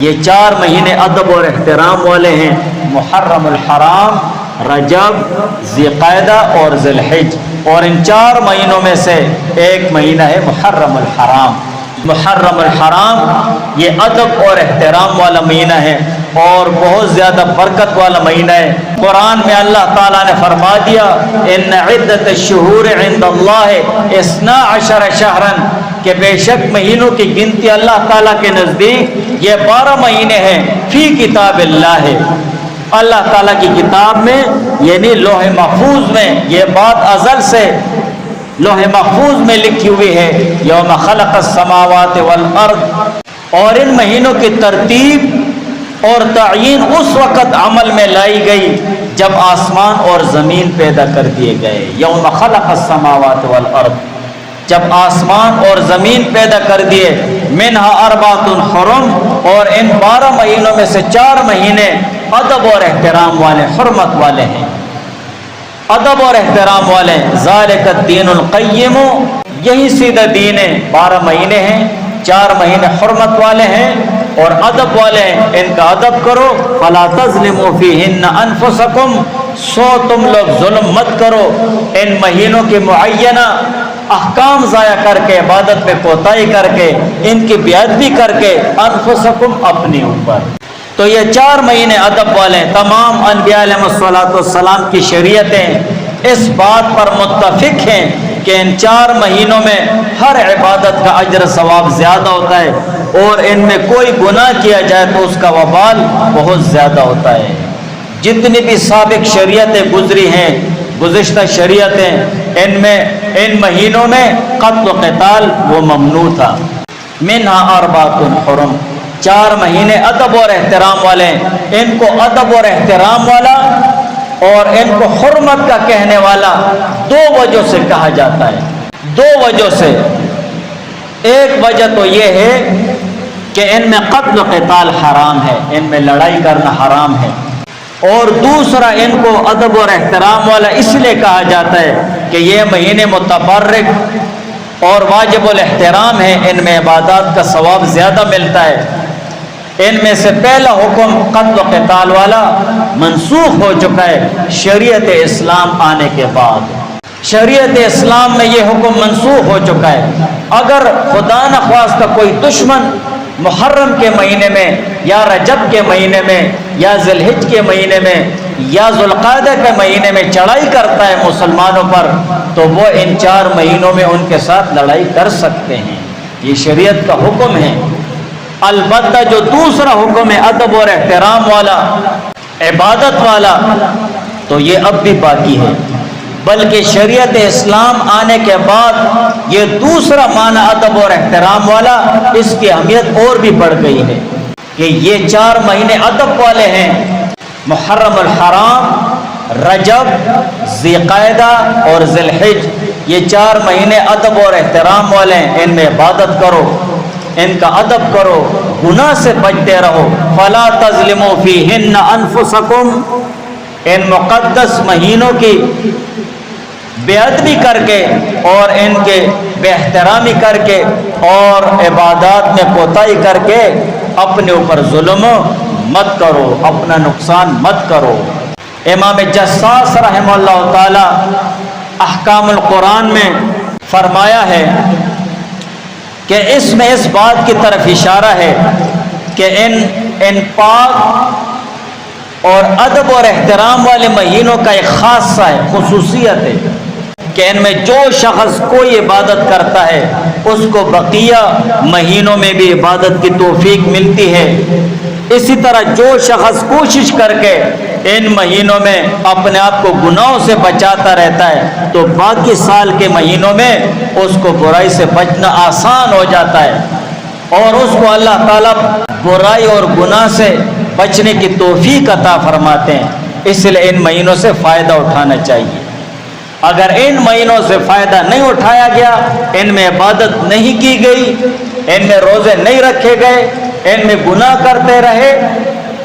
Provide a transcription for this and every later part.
یہ 4 مہینے ادب اور احترام والے ہیں، محرم الحرام، رجب، ذی القعدہ اور ذی الحج، اور ان 4 مہینوں میں سے ایک مہینہ ہے محرم الحرام۔ محرم الحرام یہ ادب اور احترام والا مہینہ ہے اور بہت زیادہ برکت والا مہینہ ہے۔ قرآن میں اللہ تعالیٰ نے فرما دیا ان عدت الشہور عند اللہ 12 شہرا، کہ بے شک مہینوں کی گنتی اللہ تعالیٰ کے نزدیک یہ 12 مہینے ہیں، فی کتاب اللہ ہے، اللہ تعالیٰ کی کتاب میں، یعنی لوح محفوظ میں۔ یہ بات ازل سے لوح محفوظ میں لکھی ہوئی ہے، یوم خلق السماوات والارض۔ اور ان مہینوں کی ترتیب اور تعیین اس وقت عمل میں لائی گئی جب آسمان اور زمین پیدا کر دیے گئے۔ یوم خلق السماوات والارض، جب آسمان اور زمین پیدا کر دیے، منہا اربعۃ حرم، اور ان 12 مہینوں میں سے 4 مہینے ادب اور احترام والے، حرمت والے ہیں، ادب اور احترام والے۔ ذالک الدین القیم، یہی سیدھا دین ہے۔ 12 مہینے ہیں، 4 مہینے حرمت والے ہیں اور ادب والے ہیں، ان کا ادب کرو۔ فلا تظلموا فیہن انفسکم، سو تم لوگ ظلم مت کرو ان مہینوں کے معینہ احکام ضائع کر کے، عبادت میں کوتاہی کر کے، ان کی بے ادبی کر کے، انفسکم، اپنے اوپر۔ تو یہ 4 مہینے ادب والے ہیں۔ تمام انبیاء علیہ السلام کی شریعتیں اس بات پر متفق ہیں کہ ان 4 مہینوں میں ہر عبادت کا اجر ثواب زیادہ ہوتا ہے، اور ان میں کوئی گناہ کیا جائے تو اس کا وبال بہت زیادہ ہوتا ہے۔ جتنی بھی سابق شریعتیں گزری ہیں، گزشتہ شریعتیں، ان مہینوں میں قتل و قتال وہ ممنوع تھا۔ منہا اربعۃ حرم، 4 مہینے ادب اور احترام والے ہیں، ان کو ادب اور احترام والا اور ان کو حرمت کا کہنے والا 2 وجہ سے کہا جاتا ہے۔ 2 وجہ سے، ایک وجہ تو یہ ہے کہ ان میں قتل و قتال حرام ہے، ان میں لڑائی کرنا حرام ہے، اور دوسرا ان کو ادب اور احترام والا اس لیے کہا جاتا ہے کہ یہ مہینے متبرک اور واجب الاحترام ہے، ان میں عبادات کا ثواب زیادہ ملتا ہے۔ ان میں سے پہلا حکم قتل و قتال والا منسوخ ہو چکا ہے شریعت اسلام آنے کے بعد۔ شریعت اسلام میں یہ حکم منسوخ ہو چکا ہے۔ اگر خدا نخواستہ کوئی دشمن محرم کے مہینے میں یا رجب کے مہینے میں یا ذی الحج کے مہینے میں یا ذی القعدہ کے مہینے میں چڑھائی کرتا ہے مسلمانوں پر، تو وہ ان 4 مہینوں میں ان کے ساتھ لڑائی کر سکتے ہیں، یہ شریعت کا حکم ہے۔ البتہ جو دوسرا حکم ہے ادب اور احترام والا، عبادت والا، تو یہ اب بھی باقی ہے، بلکہ شریعت اسلام آنے کے بعد یہ دوسرا معنی ادب اور احترام والا، اس کی اہمیت اور بھی بڑھ گئی ہے کہ یہ 4 مہینے ادب والے ہیں، محرم الحرام، رجب، ذی القعدہ اور ذی الحج، یہ 4 مہینے ادب اور احترام والے ہیں، ان میں عبادت کرو، ان کا ادب کرو، گناہ سے بچتے رہو۔ فلا تظلموا فیہن انفسکم، ان مقدس مہینوں کی بے ادبی کر کے اور ان کے بے احترامی کر کے اور عبادات میں کوتاہی کر کے اپنے اوپر ظلم مت کرو، اپنا نقصان مت کرو۔ امام جساس رحمہ اللہ تعالی احکام القرآن میں فرمایا ہے کہ اس میں اس بات کی طرف اشارہ ہے کہ ان پاک اور ادب اور احترام والے مہینوں کا ایک خاصہ ہے، خصوصیت ہے کہ ان میں جو شخص کوئی عبادت کرتا ہے اس کو بقیہ مہینوں میں بھی عبادت کی توفیق ملتی ہے۔ اسی طرح جو شخص کوشش کر کے ان مہینوں میں اپنے آپ کو گناہوں سے بچاتا رہتا ہے تو باقی سال کے مہینوں میں اس کو برائی سے بچنا آسان ہو جاتا ہے، اور اس کو اللہ تعالیٰ برائی اور گناہ سے بچنے کی توفیق عطا فرماتے ہیں۔ اس لیے ان مہینوں سے فائدہ اٹھانا چاہیے۔ اگر ان مہینوں سے فائدہ نہیں اٹھایا گیا، ان میں عبادت نہیں کی گئی، ان میں روزے نہیں رکھے گئے، ان میں گناہ کرتے رہے،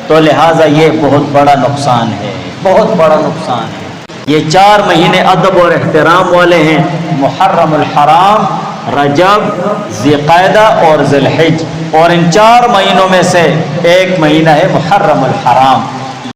تو لہٰذا یہ بہت بڑا نقصان ہے، بہت بڑا نقصان ہے۔ یہ 4 مہینے ادب اور احترام والے ہیں، محرم الحرام، رجب، ذی القعدہ اور ذی الحج، اور ان 4 مہینوں میں سے ایک مہینہ ہے محرم الحرام.